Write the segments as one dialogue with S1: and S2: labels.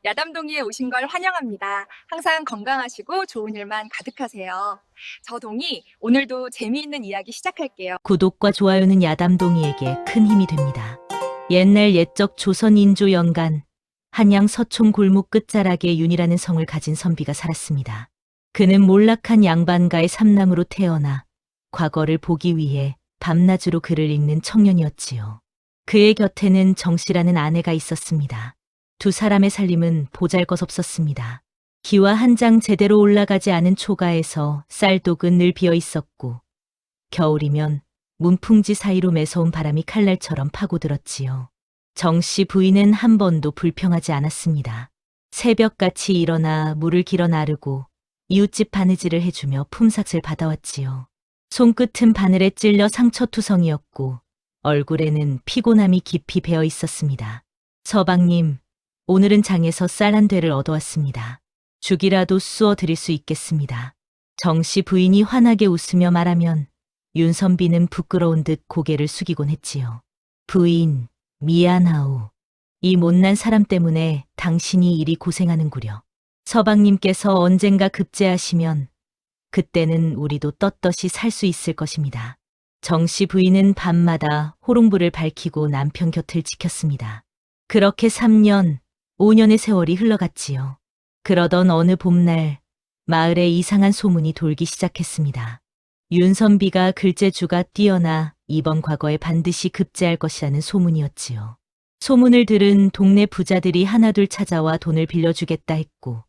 S1: 야담동이에 오신 걸 환영합니다. 항상 건강하시고 좋은 일만 가득하세요. 저 동이 오늘도 재미있는 이야기 시작할게요.
S2: 구독과 좋아요는 야담동이에게 큰 힘이 됩니다. 옛날 옛적 조선 인조 연간 한양 서촌 골목 끝자락에 윤이라는 성을 가진 선비가 살았습니다. 그는 몰락한 양반가의 삼남으로 태어나 과거를 보기 위해 밤낮으로 글을 읽는 청년이었지요. 그의 곁에는 정씨라는 아내가 있었습니다. 두 사람의 살림은 보잘것없었습니다. 기와 한 장 제대로 올라가지 않은 초가에서 쌀독은 늘 비어 있었고 겨울이면 문풍지 사이로 매서운 바람이 칼날처럼 파고들었지요. 정씨 부인은 한 번도 불평하지 않았습니다. 새벽같이 일어나 물을 길어 나르고 이웃집 바느질을 해주며 품삯을 받아왔지요. 손끝은 바늘에 찔려 상처투성이었고 얼굴에는 피곤함이 깊이 배어 있었습니다. 서방님, 오늘은 장에서 쌀 한 되를 얻어왔습니다. 죽이라도 쑤어 드릴 수 있겠습니다. 정씨 부인이 환하게 웃으며 말하면 윤선비는 부끄러운 듯 고개를 숙이곤 했지요. 부인, 미안하오. 이 못난 사람 때문에 당신이 이리 고생하는구려. 서방님께서 언젠가 급제하시면 그때는 우리도 떳떳이 살 수 있을 것입니다. 정씨 부인은 밤마다 호롱불을 밝히고 남편 곁을 지켰습니다. 그렇게 3년, 5년의 세월이 흘러갔지요. 그러던 어느 봄날 마을에 이상한 소문이 돌기 시작했습니다. 윤선비가 글재주가 뛰어나 이번 과거에 반드시 급제할 것이라는 소문이었지요. 소문을 들은 동네 부자들이 하나둘 찾아와 돈을 빌려주겠다 했고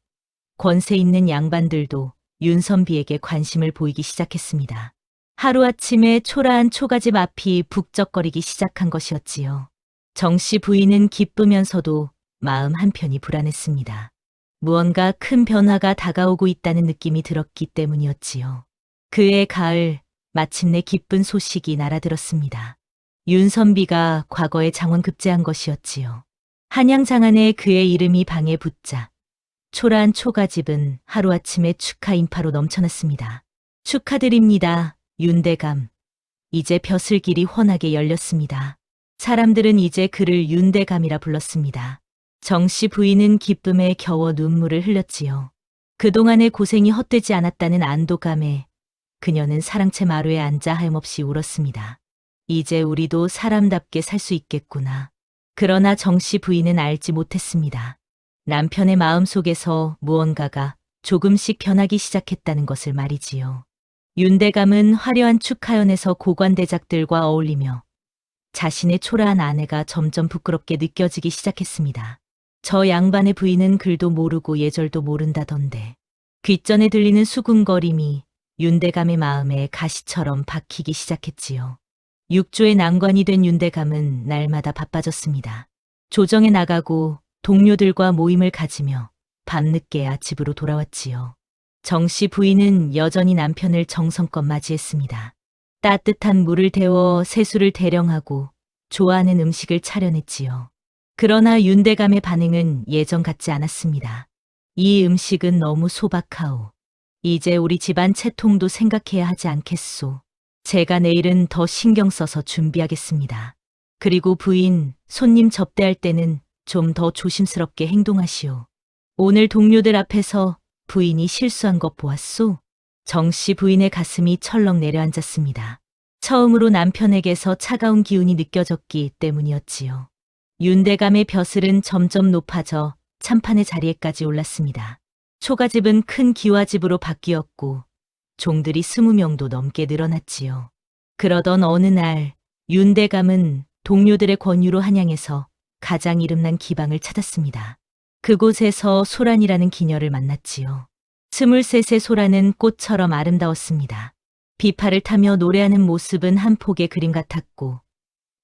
S2: 권세 있는 양반들도 윤선비에게 관심을 보이기 시작했습니다. 하루아침에 초라한 초가집 앞이 북적거리기 시작한 것이었지요. 정씨 부인은 기쁘면서도 마음 한편이 불안했습니다. 무언가 큰 변화가 다가오고 있다는 느낌이 들었기 때문이었지요. 그해 가을, 마침내 기쁜 소식이 날아들었습니다. 윤선비가 과거에 장원 급제한 것이었지요. 한양 장안에 그의 이름이 방에 붙자 초라한 초가집은 하루아침에 축하 인파로 넘쳐났습니다. 축하드립니다, 윤대감. 이제 벼슬길이 훤하게 열렸습니다. 사람들은 이제 그를 윤대감이라 불렀습니다. 정씨 부인은 기쁨에 겨워 눈물을 흘렸지요. 그동안의 고생이 헛되지 않았다는 안도감에 그녀는 사랑채 마루에 앉아 하염없이 울었습니다. 이제 우리도 사람답게 살 수 있겠구나. 그러나 정씨 부인은 알지 못했습니다. 남편의 마음속에서 무언가가 조금씩 변하기 시작했다는 것을 말이지요. 윤대감은 화려한 축하연에서 고관대작들과 어울리며 자신의 초라한 아내가 점점 부끄럽게 느껴지기 시작했습니다. 저 양반의 부인은 글도 모르고 예절도 모른다던데. 귓전에 들리는 수군거림이 윤대감의 마음에 가시처럼 박히기 시작했지요. 육조의 난관이 된 윤대감은 날마다 바빠졌습니다. 조정에 나가고 동료들과 모임을 가지며 밤늦게야 집으로 돌아왔지요. 정씨 부인은 여전히 남편을 정성껏 맞이했습니다. 따뜻한 물을 데워 세수를 대령하고 좋아하는 음식을 차려냈지요. 그러나 윤대감의 반응은 예전 같지 않았습니다. 이 음식은 너무 소박하오. 이제 우리 집안 채통도 생각해야 하지 않겠소. 제가 내일은 더 신경 써서 준비하겠습니다. 그리고 부인, 손님 접대할 때는 좀 더 조심스럽게 행동하시오. 오늘 동료들 앞에서 부인이 실수한 것 보았소? 정씨 부인의 가슴이 철렁 내려앉았습니다. 처음으로 남편에게서 차가운 기운이 느껴졌기 때문이었지요. 윤대감의 벼슬은 점점 높아져 참판의 자리에까지 올랐습니다. 초가집은 큰 기와집으로 바뀌었고 종들이 20명도 넘게 늘어났지요. 그러던 어느 날 윤대감은 동료들의 권유로 한양에서 가장 이름난 기방을 찾았습니다. 그곳에서 소란이라는 기녀를 만났지요. 23세 소란은 꽃처럼 아름다웠습니다. 비파를 타며 노래하는 모습은 한 폭의 그림 같았고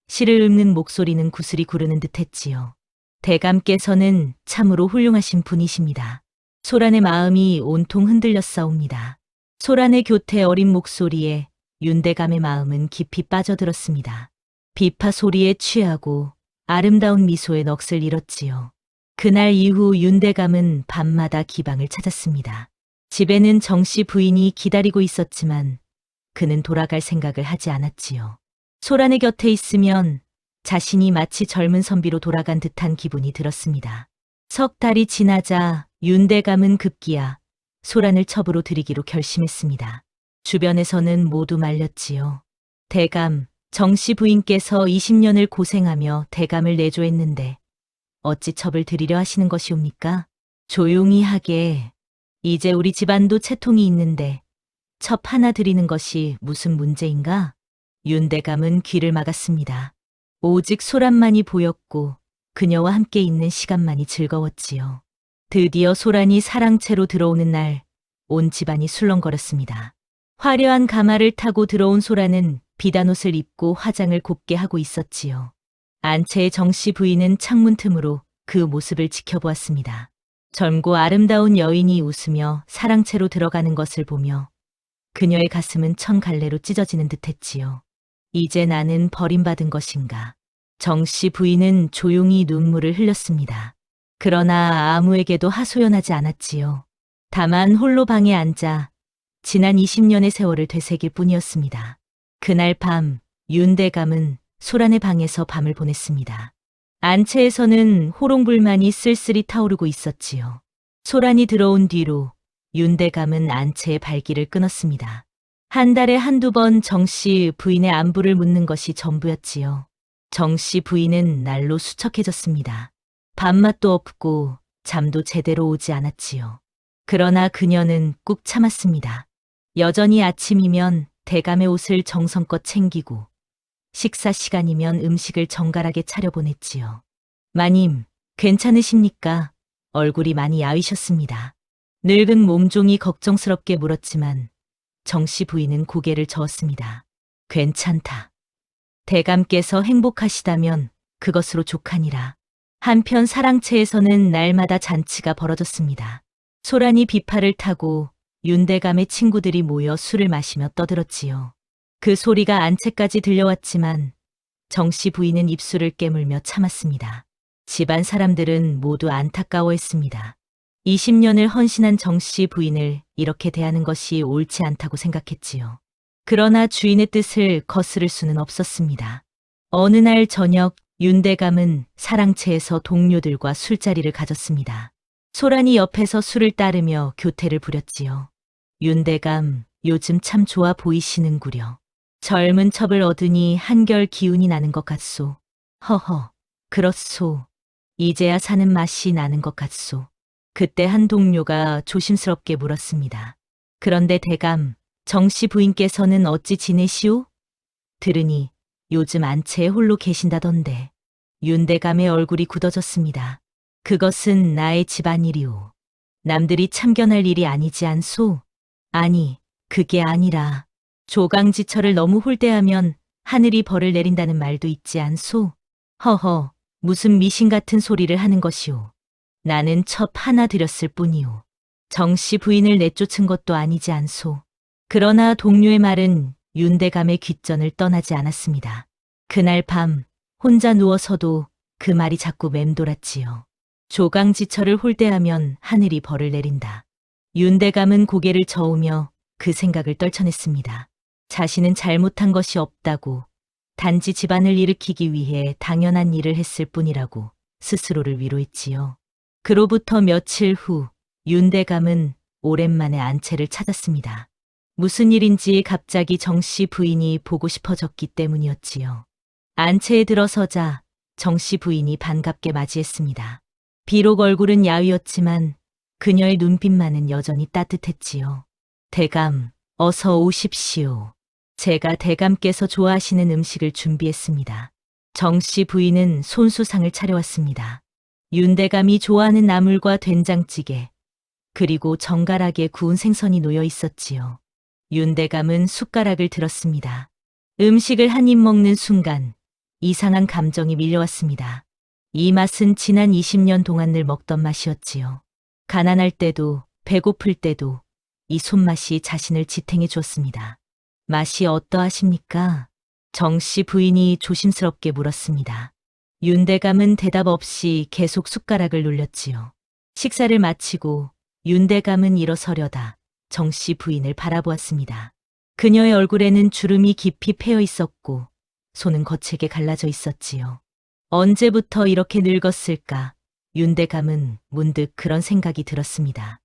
S2: 시를 읊는 목소리는 구슬이 구르는 듯했지요. 대감께서는 참으로 훌륭하신 분이십니다. 소란의 마음이 온통 흔들렸사옵니다. 소란의 교태 어린 목소리에 윤대감의 마음은 깊이 빠져들었습니다. 비파 소리에 취하고 아름다운 미소에 넋을 잃었지요. 그날 이후 윤대감은 밤마다 기방을 찾았습니다. 집에는 정씨 부인이 기다리고 있었지만 그는 돌아갈 생각을 하지 않았지요. 소란의 곁에 있으면 자신이 마치 젊은 선비로 돌아간 듯한 기분이 들었습니다. 석 달이 지나자 윤대감은 급기야 소란을 첩으로 들이기로 결심했습니다. 주변에서는 모두 말렸지요. 대감, 정씨 부인께서 20년을 고생하며 대감을 내조했는데 어찌 첩을 들이려 하시는 것이옵니까? 조용히 하게. 이제 우리 집안도 채통이 있는데 첩 하나 드리는 것이 무슨 문제인가? 윤대감은 귀를 막았습니다. 오직 소란만이 보였고 그녀와 함께 있는 시간만이 즐거웠지요. 드디어 소란이 사랑채로 들어오는 날, 온 집안이 술렁거렸습니다. 화려한 가마를 타고 들어온 소란은 비단옷을 입고 화장을 곱게 하고 있었지요. 안채의 정씨 부인은 창문 틈으로 그 모습을 지켜보았습니다. 젊고 아름다운 여인이 웃으며 사랑채로 들어가는 것을 보며 그녀의 가슴은 천 갈래로 찢어지는 듯했지요. 이제 나는 버림받은 것인가. 정씨 부인은 조용히 눈물을 흘렸습니다. 그러나 아무에게도 하소연하지 않았지요. 다만 홀로 방에 앉아 지난 20년의 세월을 되새길 뿐이었습니다. 그날 밤 윤대감은 소란의 방에서 밤을 보냈습니다. 안채에서는 호롱불만이 쓸쓸히 타오르고 있었지요. 소란이 들어온 뒤로 윤대감은 안채의 발길을 끊었습니다. 한 달에 한두 번 정씨 부인의 안부를 묻는 것이 전부였지요. 정씨 부인은 날로 수척해졌습니다. 밥맛도 없고 잠도 제대로 오지 않았지요. 그러나 그녀는 꾹 참았습니다. 여전히 아침이면 대감의 옷을 정성껏 챙기고 식사 시간이면 음식을 정갈하게 차려보냈지요. 마님, 괜찮으십니까? 얼굴이 많이 야위셨습니다. 늙은 몸종이 걱정스럽게 물었지만 정씨 부인은 고개를 저었습니다. 괜찮다. 대감께서 행복하시다면 그것으로 족하니라. 한편 사랑채에서는 날마다 잔치가 벌어졌습니다. 소란이 비파를 타고 윤대감의 친구들이 모여 술을 마시며 떠들었지요. 그 소리가 안채까지 들려왔지만 정씨 부인은 입술을 깨물며 참았습니다. 집안 사람들은 모두 안타까워했습니다. 20년을 헌신한 정씨 부인을 이렇게 대하는 것이 옳지 않다고 생각했지요. 그러나 주인의 뜻을 거스를 수는 없었습니다. 어느 날 저녁 윤대감은 사랑채에서 동료들과 술자리를 가졌습니다. 소란이 옆에서 술을 따르며 교태를 부렸지요. 윤대감, 요즘 참 좋아 보이시는구려. 젊은 첩을 얻으니 한결 기운이 나는 것 같소. 허허, 그렇소. 이제야 사는 맛이 나는 것 같소. 그때 한 동료가 조심스럽게 물었습니다. 그런데 대감, 정씨 부인께서는 어찌 지내시오? 들으니 요즘 안채에 홀로 계신다던데. 윤대감의 얼굴이 굳어졌습니다. 그것은 나의 집안일이오. 남들이 참견할 일이 아니지 않소? 아니, 그게 아니라 조강지처를 너무 홀대하면 하늘이 벌을 내린다는 말도 있지 않소? 허허, 무슨 미신 같은 소리를 하는 것이오. 나는 첩 하나 드렸을 뿐이오. 정씨 부인을 내쫓은 것도 아니지 않소. 그러나 동료의 말은 윤대감의 귓전을 떠나지 않았습니다. 그날 밤 혼자 누워서도 그 말이 자꾸 맴돌았지요. 조강지처를 홀대하면 하늘이 벌을 내린다. 윤대감은 고개를 저으며 그 생각을 떨쳐냈습니다. 자신은 잘못한 것이 없다고, 단지 집안을 일으키기 위해 당연한 일을 했을 뿐이라고 스스로를 위로했지요. 그로부터 며칠 후 윤대감은 오랜만에 안채를 찾았습니다. 무슨 일인지 갑자기 정씨 부인이 보고 싶어졌기 때문이었지요. 안채에 들어서자 정씨 부인이 반갑게 맞이했습니다. 비록 얼굴은 야위었지만 그녀의 눈빛만은 여전히 따뜻했지요. 대감, 어서 오십시오. 제가 대감께서 좋아하시는 음식을 준비했습니다. 정씨 부인은 손수상을 차려왔습니다. 윤대감이 좋아하는 나물과 된장찌개, 그리고 정갈하게 구운 생선이 놓여 있었지요. 윤대감은 숟가락을 들었습니다. 음식을 한 입 먹는 순간 이상한 감정이 밀려왔습니다. 이 맛은 지난 20년 동안 늘 먹던 맛이었지요. 가난할 때도 배고플 때도 이 손맛이 자신을 지탱해 주었습니다. 맛이 어떠하십니까? 정씨 부인이 조심스럽게 물었습니다. 윤대감은 대답 없이 계속 숟가락을 눌렸지요. 식사를 마치고 윤대감은 일어서려다 정씨 부인을 바라보았습니다. 그녀의 얼굴에는 주름이 깊이 패여 있었고 손은 거칠게 갈라져 있었지요. 언제부터 이렇게 늙었을까? 윤대감은 문득 그런 생각이 들었습니다.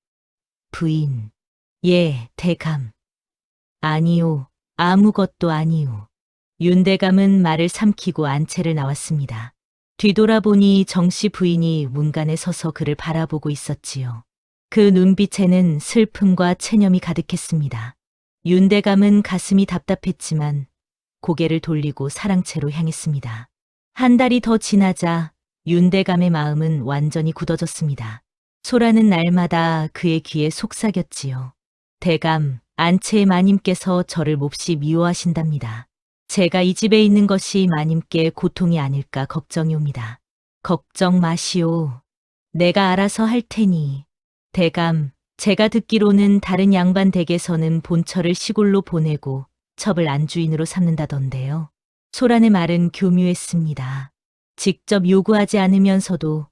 S2: 부인. 예, 대감. 아니요, 아무것도 아니요. 윤대감은 말을 삼키고 안채를 나왔습니다. 뒤돌아보니 정씨 부인이 문간에 서서 그를 바라보고 있었지요. 그 눈빛에는 슬픔과 체념이 가득했습니다. 윤대감은 가슴이 답답했지만 고개를 돌리고 사랑채로 향했습니다. 한 달이 더 지나자 윤대감의 마음은 완전히 굳어졌습니다. 소라는 날마다 그의 귀에 속삭였지요. 대감, 안채의 마님께서 저를 몹시 미워하신답니다. 제가 이 집에 있는 것이 마님께 고통이 아닐까 걱정이 옵니다. 걱정 마시오. 내가 알아서 할 테니. 대감, 제가 듣기로는 다른 양반 댁에서는 본처를 시골로 보내고 첩을 안주인으로 삼는다던데요. 소란의 말은 교묘했습니다. 직접 요구하지 않으면서도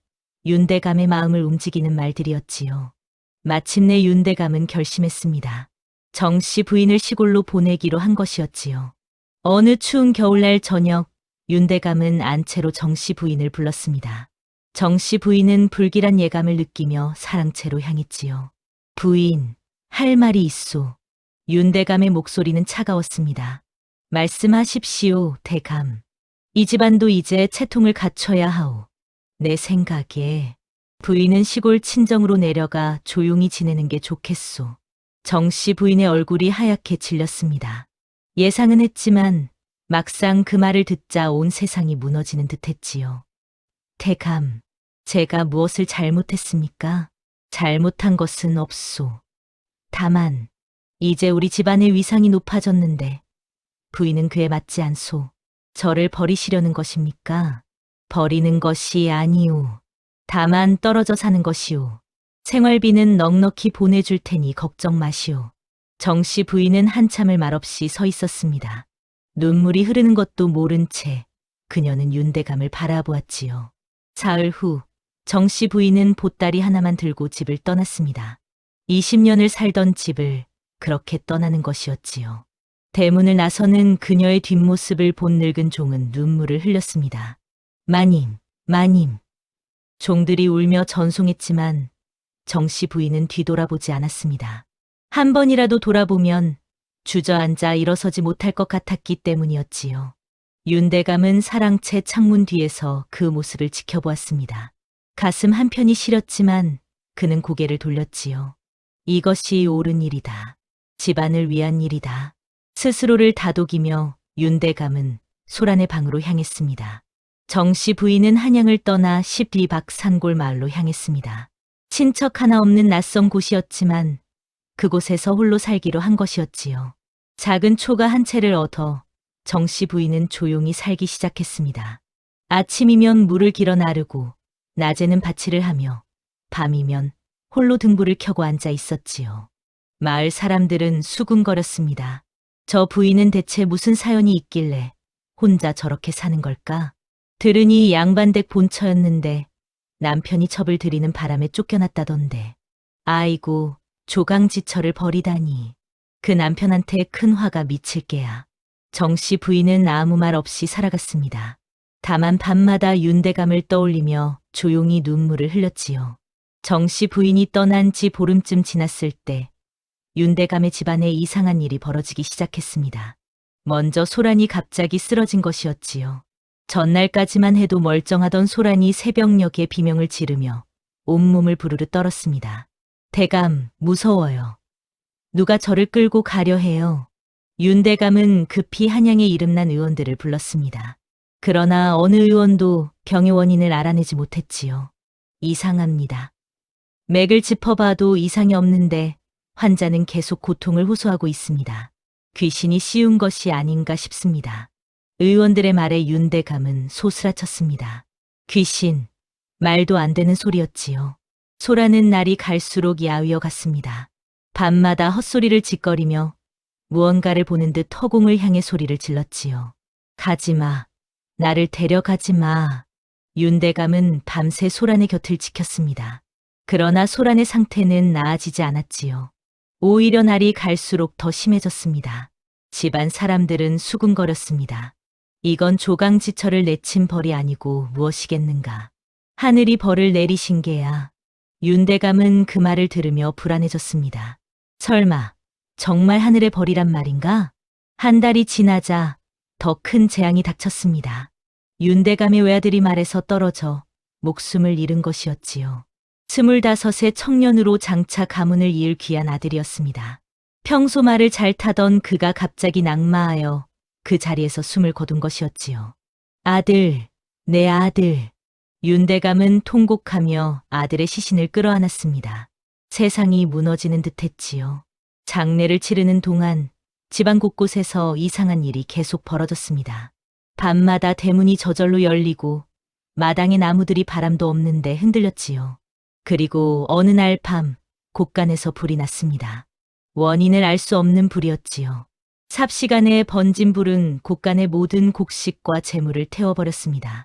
S2: 윤대감의 마음을 움직이는 말들이었지요. 마침내 윤대감은 결심했습니다. 정씨 부인을 시골로 보내기로 한 것이었지요. 어느 추운 겨울날 저녁, 윤대감은 안채로 정씨 부인을 불렀습니다. 정씨 부인은 불길한 예감을 느끼며 사랑채로 향했지요. 부인, 할 말이 있소. 윤대감의 목소리는 차가웠습니다. 말씀하십시오, 대감. 이 집안도 이제 채통을 갖춰야 하오. 내 생각에 부인은 시골 친정으로 내려가 조용히 지내는 게 좋겠소. 정씨 부인의 얼굴이 하얗게 질렸습니다. 예상은 했지만 막상 그 말을 듣자 온 세상이 무너지는 듯했지요. 대감, 제가 무엇을 잘못했습니까? 잘못한 것은 없소. 다만 이제 우리 집안의 위상이 높아졌는데 부인은 그에 맞지 않소. 저를 버리시려는 것입니까? 버리는 것이 아니오. 다만 떨어져 사는 것이오. 생활비는 넉넉히 보내줄 테니 걱정 마시오. 정씨 부인은 한참을 말없이 서 있었습니다. 눈물이 흐르는 것도 모른 채 그녀는 윤대감을 바라보았지요. 사흘 후 정씨 부인은 보따리 하나만 들고 집을 떠났습니다. 20년을 살던 집을 그렇게 떠나는 것이었지요. 대문을 나서는 그녀의 뒷모습을 본 늙은 종은 눈물을 흘렸습니다. 마님, 마님. 종들이 울며 전송했지만 정씨 부인은 뒤돌아보지 않았습니다. 한 번이라도 돌아보면 주저앉아 일어서지 못할 것 같았기 때문이었지요. 윤대감은 사랑채 창문 뒤에서 그 모습을 지켜보았습니다. 가슴 한편이 시렸지만 그는 고개를 돌렸지요. 이것이 옳은 일이다. 집안을 위한 일이다. 스스로를 다독이며 윤대감은 소란의 방으로 향했습니다. 정씨 부인은 한양을 떠나 12박 산골 마을로 향했습니다. 친척 하나 없는 낯선 곳이었지만 그곳에서 홀로 살기로 한 것이었지요. 작은 초가 한 채를 얻어 정씨 부인은 조용히 살기 시작했습니다. 아침이면 물을 길어 나르고 낮에는 밭일을 하며 밤이면 홀로 등불을 켜고 앉아 있었지요. 마을 사람들은 수군거렸습니다. 저 부인은 대체 무슨 사연이 있길래 혼자 저렇게 사는 걸까? 들으니 양반댁 본처였는데 남편이 첩을 들이는 바람에 쫓겨났다던데. 아이고, 조강지처를 버리다니. 그 남편한테 큰 화가 미칠 게야. 정씨 부인은 아무 말 없이 살아갔습니다. 다만 밤마다 윤대감을 떠올리며 조용히 눈물을 흘렸지요. 정씨 부인이 떠난 지 보름쯤 지났을 때 윤대감의 집안에 이상한 일이 벌어지기 시작했습니다. 먼저 소란이 갑자기 쓰러진 것이었지요. 전날까지만 해도 멀쩡하던 소란이 새벽녘에 비명을 지르며 온몸을 부르르 떨었습니다. 대감, 무서워요. 누가 저를 끌고 가려 해요. 윤대감은 급히 한양에 이름난 의원들을 불렀습니다. 그러나 어느 의원도 병의 원인을 알아내지 못했지요. 이상합니다. 맥을 짚어봐도 이상이 없는데 환자는 계속 고통을 호소하고 있습니다. 귀신이 씌운 것이 아닌가 싶습니다. 의원들의 말에 윤대감은 소스라쳤습니다. 귀신, 말도 안 되는 소리였지요. 소라는 날이 갈수록 야위어 갔습니다. 밤마다 헛소리를 짓거리며 무언가를 보는 듯 허공을 향해 소리를 질렀지요. 가지마, 나를 데려가지마. 윤대감은 밤새 소란의 곁을 지켰습니다. 그러나 소란의 상태는 나아지지 않았지요. 오히려 날이 갈수록 더 심해졌습니다. 집안 사람들은 수군거렸습니다. 이건 조강지처를 내친 벌이 아니고 무엇이겠는가. 하늘이 벌을 내리신 게야. 윤대감은 그 말을 들으며 불안해졌습니다. 설마 정말 하늘의 벌이란 말인가? 한 달이 지나자 더 큰 재앙이 닥쳤습니다. 윤대감의 외아들이 말에서 떨어져 목숨을 잃은 것이었지요. 25의 청년으로 장차 가문을 이을 귀한 아들이었습니다. 평소 말을 잘 타던 그가 갑자기 낙마하여 그 자리에서 숨을 거둔 것이었지요. 아들, 내 아들. 윤대감은 통곡하며 아들의 시신을 끌어안았습니다. 세상이 무너지는 듯했지요. 장례를 치르는 동안 집안 곳곳에서 이상한 일이 계속 벌어졌습니다. 밤마다 대문이 저절로 열리고 마당의 나무들이 바람도 없는데 흔들렸지요. 그리고 어느 날 밤 곳간에서 불이 났습니다. 원인을 알 수 없는 불이었지요. 삽시간에 번진 불은 곳간의 모든 곡식과 재물을 태워버렸습니다.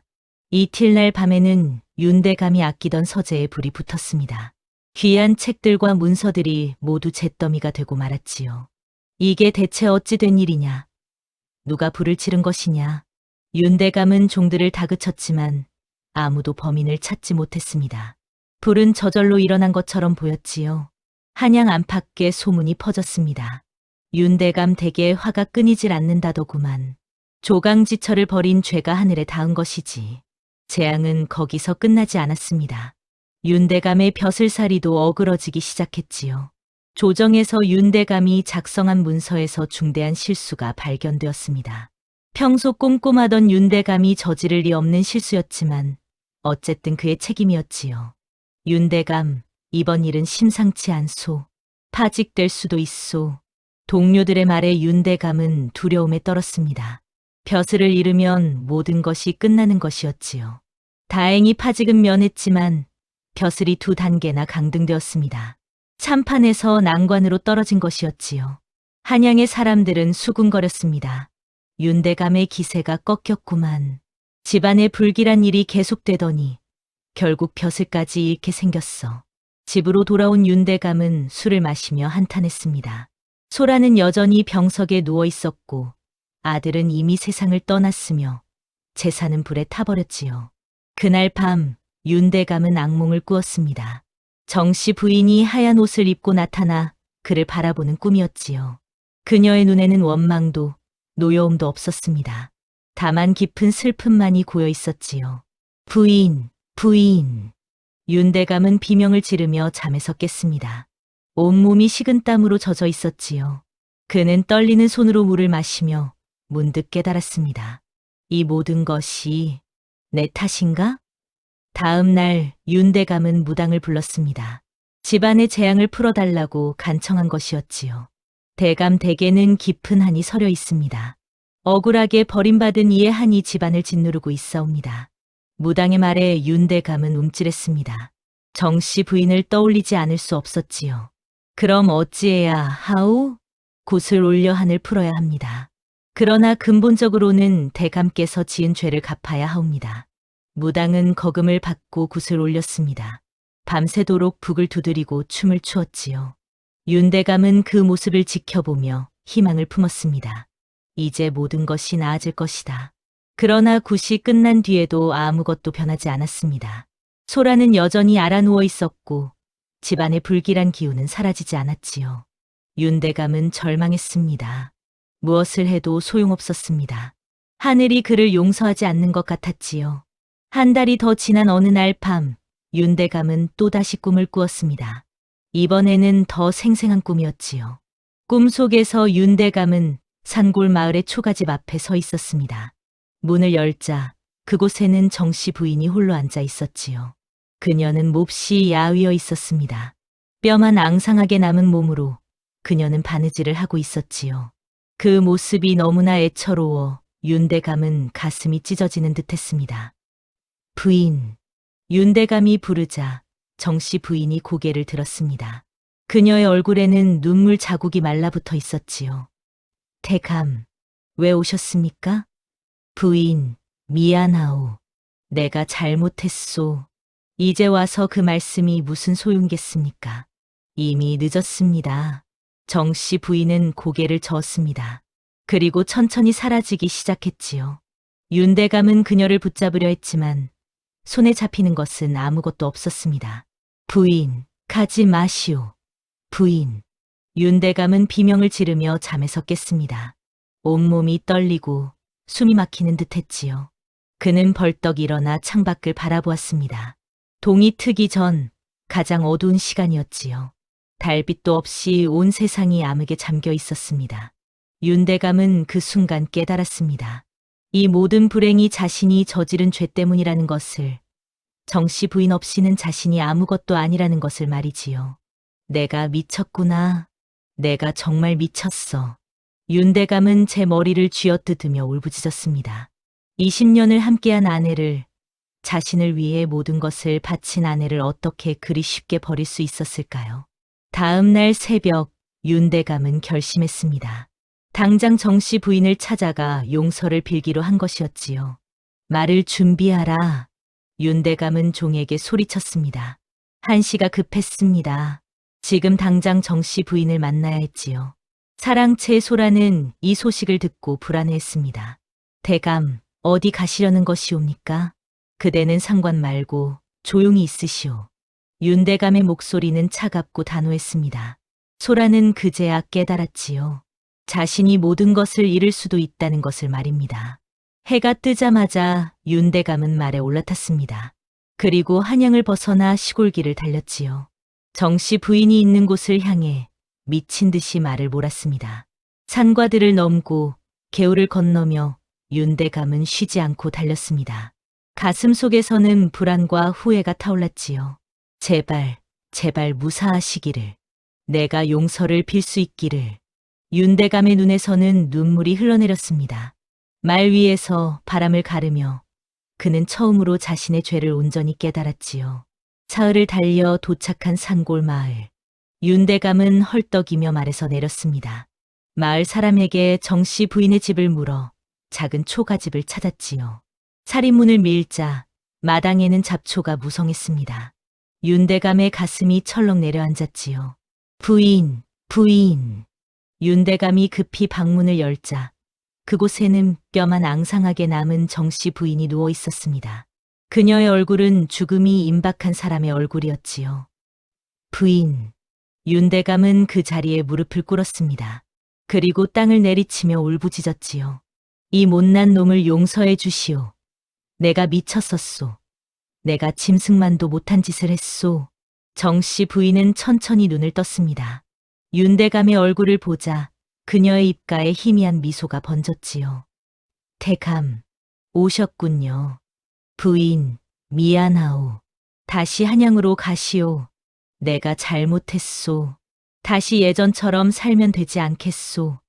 S2: 이틀날 밤에는 윤대감이 아끼던 서재에 불이 붙었습니다. 귀한 책들과 문서들이 모두 잿더미가 되고 말았지요. 이게 대체 어찌 된 일이냐? 누가 불을 지른 것이냐? 윤대감은 종들을 다그쳤지만 아무도 범인을 찾지 못했습니다. 불은 저절로 일어난 것처럼 보였지요. 한양 안팎에 소문이 퍼졌습니다. 윤대감 댁에 화가 끊이질 않는다더구만. 조강지처를 벌인 죄가 하늘에 닿은 것이지. 재앙은 거기서 끝나지 않았습니다. 윤대감의 벼슬살이도 어그러지기 시작했지요. 조정에서 윤대감이 작성한 문서에서 중대한 실수가 발견되었습니다. 평소 꼼꼼하던 윤대감이 저지를 리 없는 실수였지만 어쨌든 그의 책임이었지요. 윤대감, 이번 일은 심상치 않소. 파직될 수도 있소. 동료들의 말에 윤대감은 두려움에 떨었습니다. 벼슬을 잃으면 모든 것이 끝나는 것이었지요. 다행히 파직은 면했지만 벼슬이 2단계나 강등되었습니다. 참판에서 난관으로 떨어진 것이었지요. 한양의 사람들은 수군거렸습니다. 윤대감의 기세가 꺾였구만. 집안에 불길한 일이 계속되더니 결국 벼슬까지 잃게 생겼어. 집으로 돌아온 윤대감은 술을 마시며 한탄했습니다. 소라는 여전히 병석에 누워 있었고 아들은 이미 세상을 떠났으며 재산은 불에 타버렸지요. 그날 밤 윤대감은 악몽을 꾸었습니다. 정씨 부인이 하얀 옷을 입고 나타나 그를 바라보는 꿈이었지요. 그녀의 눈에는 원망도 노여움도 없었습니다. 다만 깊은 슬픔만이 고여 있었지요. 부인, 부인. 윤대감은 비명을 지르며 잠에서 깼습니다. 온몸이 식은땀으로 젖어 있었지요. 그는 떨리는 손으로 물을 마시며 문득 깨달았습니다. 이 모든 것이 내 탓인가? 다음 날 윤대감은 무당을 불렀습니다. 집안의 재앙을 풀어달라고 간청한 것이었지요. 대감 댁에는 깊은 한이 서려 있습니다. 억울하게 버림받은 이의 한이 집안을 짓누르고 있사옵니다. 무당의 말에 윤대감은 움찔했습니다. 정씨 부인을 떠올리지 않을 수 없었지요. 그럼 어찌해야 하오? 굿을 올려 한을 풀어야 합니다. 그러나 근본적으로는 대감께서 지은 죄를 갚아야 하옵니다. 무당은 거금을 받고 굿을 올렸습니다. 밤새도록 북을 두드리고 춤을 추었지요. 윤대감은 그 모습을 지켜보며 희망을 품었습니다. 이제 모든 것이 나아질 것이다. 그러나 굿이 끝난 뒤에도 아무것도 변하지 않았습니다. 소라는 여전히 알아누워 있었고 집안의 불길한 기운은 사라지지 않았지요. 윤대감은 절망했습니다. 무엇을 해도 소용없었습니다. 하늘이 그를 용서하지 않는 것 같았지요. 한 달이 더 지난 어느 날 밤, 윤대감은 또다시 꿈을 꾸었습니다. 이번에는 더 생생한 꿈이었지요. 꿈속에서 윤대감은 산골 마을의 초가집 앞에 서 있었습니다. 문을 열자 그곳에는 정씨 부인이 홀로 앉아 있었지요. 그녀는 몹시 야위어 있었습니다. 뼈만 앙상하게 남은 몸으로 그녀는 바느질을 하고 있었지요. 그 모습이 너무나 애처로워 윤대감은 가슴이 찢어지는 듯했습니다. 부인. 윤대감이 부르자 정씨 부인이 고개를 들었습니다. 그녀의 얼굴에는 눈물 자국이 말라붙어 있었지요. 대감, 왜 오셨습니까? 부인, 미안하오. 내가 잘못했소. 이제 와서 그 말씀이 무슨 소용겠습니까? 이미 늦었습니다. 정씨 부인은 고개를 저었습니다. 그리고 천천히 사라지기 시작했지요. 윤대감은 그녀를 붙잡으려 했지만 손에 잡히는 것은 아무것도 없었습니다. 부인, 가지 마시오. 부인. 윤대감은 비명을 지르며 잠에서 깼습니다. 온몸이 떨리고 숨이 막히는 듯 했지요. 그는 벌떡 일어나 창밖을 바라보았습니다. 동이 트기 전 가장 어두운 시간이었지요. 달빛도 없이 온 세상이 암흑에 잠겨 있었습니다. 윤대감은 그 순간 깨달았습니다. 이 모든 불행이 자신이 저지른 죄 때문이라는 것을, 정씨 부인 없이는 자신이 아무것도 아니라는 것을 말이지요. 내가 미쳤구나. 내가 정말 미쳤어. 윤대감은 제 머리를 쥐어뜯으며 울부짖었습니다. 20년을 함께한 아내를, 자신을 위해 모든 것을 바친 아내를 어떻게 그리 쉽게 버릴 수 있었을까요? 다음 날 새벽, 윤대감은 결심했습니다. 당장 정씨 부인을 찾아가 용서를 빌기로 한 것이었지요. 말을 준비하라. 윤대감은 종에게 소리쳤습니다. 한시가 급했습니다. 지금 당장 정씨 부인을 만나야 했지요. 사랑채 소라는 이 소식을 듣고 불안해했습니다. 대감, 어디 가시려는 것이옵니까? 그대는 상관 말고 조용히 있으시오. 윤대감의 목소리는 차갑고 단호했습니다. 소라는 그제야 깨달았지요. 자신이 모든 것을 잃을 수도 있다는 것을 말입니다. 해가 뜨자마자 윤대감은 말에 올라탔습니다. 그리고 한양을 벗어나 시골길을 달렸지요. 정씨 부인이 있는 곳을 향해 미친 듯이 말을 몰았습니다. 산과 들을 넘고 개울을 건너며 윤대감은 쉬지 않고 달렸습니다. 가슴 속에서는 불안과 후회가 타올랐지요. 제발, 제발 무사하시기를. 내가 용서를 빌 수 있기를. 윤대감의 눈에서는 눈물이 흘러내렸습니다. 말 위에서 바람을 가르며 그는 처음으로 자신의 죄를 온전히 깨달았지요. 사흘을 달려 도착한 산골 마을. 윤대감은 헐떡이며 말에서 내렸습니다. 마을 사람에게 정씨 부인의 집을 물어 작은 초가집을 찾았지요. 살인문을 밀자 마당에는 잡초가 무성했습니다. 윤대감의 가슴이 철렁 내려앉았지요. 부인, 부인. 윤대감이 급히 방문을 열자 그곳에는 뼈만 앙상하게 남은 정씨 부인이 누워 있었습니다. 그녀의 얼굴은 죽음이 임박한 사람의 얼굴이었지요. 부인. 윤대감은 그 자리에 무릎을 꿇었습니다. 그리고 땅을 내리치며 울부짖었지요. 이 못난 놈을 용서해 주시오. 내가 미쳤었소. 내가 짐승만도 못한 짓을 했소. 정씨 부인은 천천히 눈을 떴습니다. 윤대감의 얼굴을 보자 그녀의 입가에 희미한 미소가 번졌지요. 대감, 오셨군요. 부인, 미안하오. 다시 한양으로 가시오. 내가 잘못했소. 다시 예전처럼 살면 되지 않겠소.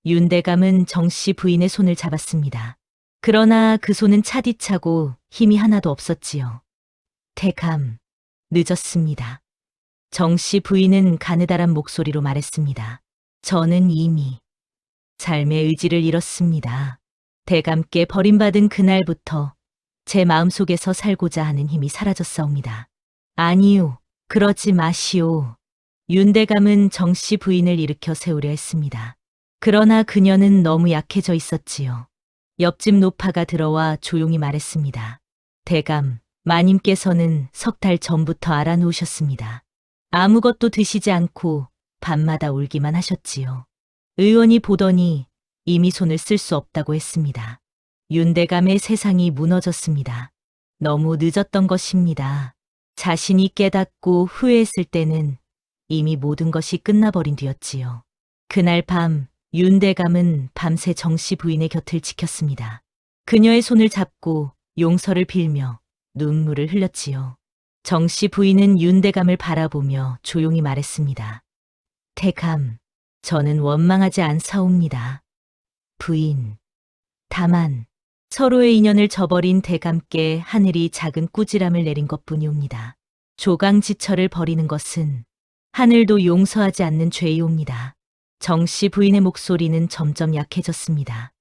S2: 윤대감은 정씨 부인의 손을 잡았습니다. 그러나 그 손은 차디차고 힘이 하나도 없었지요. 대감, 늦었습니다. 정씨 부인은 가느다란 목소리로 말했습니다. 저는 이미 삶의 의지를 잃었습니다. 대감께 버림받은 그날부터 제 마음속에서 살고자 하는 힘이 사라졌사옵니다. 아니요, 그러지 마시오. 윤대감은 정씨 부인을 일으켜 세우려 했습니다. 그러나 그녀는 너무 약해져 있었지요. 옆집 노파가 들어와 조용히 말했습니다. 대감, 마님께서는 석 달 전부터 알아놓으셨습니다. 아무것도 드시지 않고 밤마다 울기만 하셨지요. 의원이 보더니 이미 손을 쓸 수 없다고 했습니다. 윤대감의 세상이 무너졌습니다. 너무 늦었던 것입니다. 자신이 깨닫고 후회했을 때는 이미 모든 것이 끝나버린 뒤였지요. 그날 밤 윤대감은 밤새 정씨 부인의 곁을 지켰습니다. 그녀의 손을 잡고 용서를 빌며 눈물을 흘렸지요. 정씨 부인은 윤대감을 바라보며 조용히 말했습니다. 대감, 저는 원망하지 않사옵니다. 부인. 다만 서로의 인연을 저버린 대감께 하늘이 작은 꾸지람을 내린 것뿐이옵니다. 조강지처를 버리는 것은 하늘도 용서하지 않는 죄이옵니다. 정씨 부인의 목소리는 점점 약해졌습니다.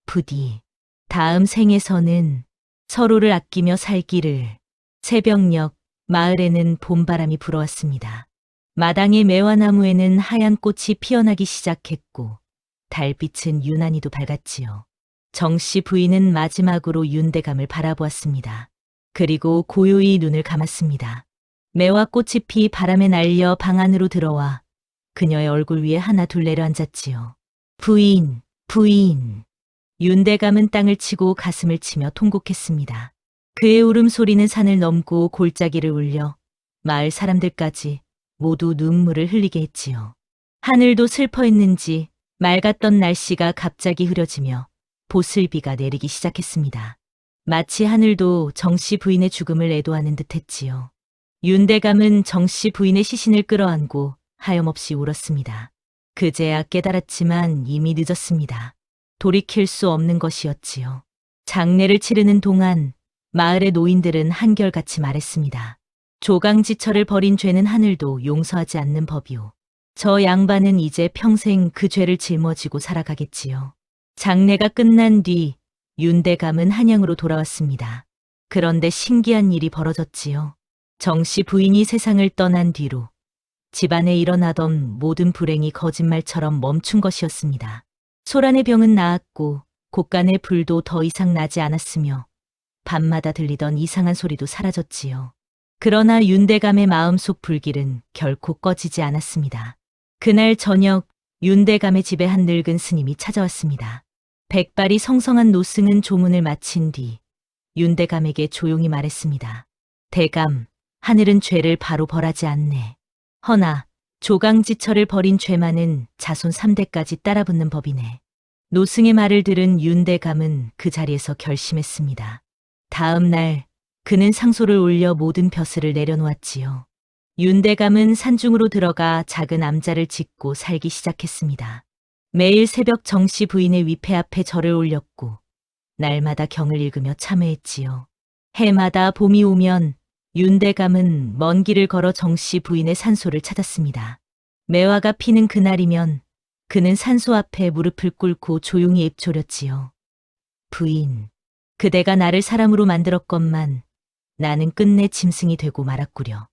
S2: 부디 다음 생에서는 서로를 아끼며 살기를. 새벽녘 마을에는 봄바람이 불어왔습니다. 마당의 매화나무에는 하얀 꽃이 피어나기 시작했고 달빛은 유난히도 밝았지요. 정씨 부인은 마지막으로 윤대감을 바라보았습니다. 그리고 고요히 눈을 감았습니다. 매화 꽃이 피 바람에 날려 방 안으로 들어와 그녀의 얼굴 위에 하나 둘 내려앉았지요. 부인, 부인. 윤대감은 땅을 치고 가슴을 치며 통곡했습니다. 그의 울음소리는 산을 넘고 골짜기를 울려 마을 사람들까지 모두 눈물을 흘리게 했지요. 하늘도 슬퍼했는지 맑았던 날씨가 갑자기 흐려지며 보슬비가 내리기 시작했습니다. 마치 하늘도 정씨 부인의 죽음을 애도하는 듯했지요. 윤대감은 정씨 부인의 시신을 끌어안고 하염없이 울었습니다. 그제야 깨달았지만 이미 늦었습니다. 돌이킬 수 없는 것이었지요. 장례를 치르는 동안 마을의 노인들은 한결같이 말했습니다. 조강지처를 벌인 죄는 하늘도 용서하지 않는 법이오. 저 양반은 이제 평생 그 죄를 짊어지고 살아가겠지요. 장례가 끝난 뒤 윤대감은 한양으로 돌아왔습니다. 그런데 신기한 일이 벌어졌지요. 정씨 부인이 세상을 떠난 뒤로 집안에 일어나던 모든 불행이 거짓말처럼 멈춘 것이었습니다. 소란의 병은 나았고 곳간의 불도 더 이상 나지 않았으며 밤마다 들리던 이상한 소리도 사라졌지요. 그러나 윤대감의 마음속 불길은 결코 꺼지지 않았습니다. 그날 저녁 윤대감의 집에 한 늙은 스님이 찾아왔습니다. 백발이 성성한 노승은 조문을 마친 뒤 윤대감에게 조용히 말했습니다. 대감, 하늘은 죄를 바로 벌하지 않네. 허나 조강지처를 벌인 죄만은 자손 3대까지 따라붙는 법이네. 노승의 말을 들은 윤대감은 그 자리에서 결심했습니다. 다음 날 그는 상소를 올려 모든 벼슬을 내려놓았지요. 윤대감은 산중으로 들어가 작은 암자를 짓고 살기 시작했습니다. 매일 새벽 정씨 부인의 위패 앞에 절을 올렸고 날마다 경을 읽으며 참회했지요. 해마다 봄이 오면 윤대감은 먼 길을 걸어 정씨 부인의 산소를 찾았습니다. 매화가 피는 그날이면 그는 산소 앞에 무릎을 꿇고 조용히 읊조렸지요. 부인, 그대가 나를 사람으로 만들었건만 나는 끝내 짐승이 되고 말았구려.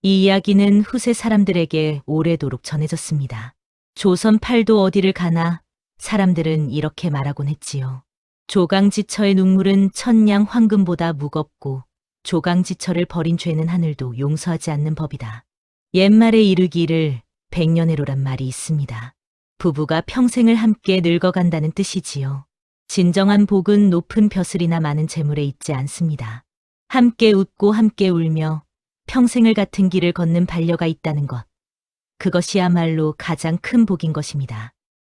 S2: 이 이야기는 후세 사람들에게 오래도록 전해졌습니다. 조선 팔도 어디를 가나 사람들은 이렇게 말하곤 했지요. 조강지처의 눈물은 천냥 황금보다 무겁고 조강지처를 벌인 죄는 하늘도 용서하지 않는 법이다. 옛말에 이르기를 백년해로란 말이 있습니다. 부부가 평생을 함께 늙어간다는 뜻이지요. 진정한 복은 높은 벼슬이나 많은 재물에 있지 않습니다. 함께 웃고 함께 울며 평생을 같은 길을 걷는 반려가 있다는 것. 그것이야말로 가장 큰 복인 것입니다.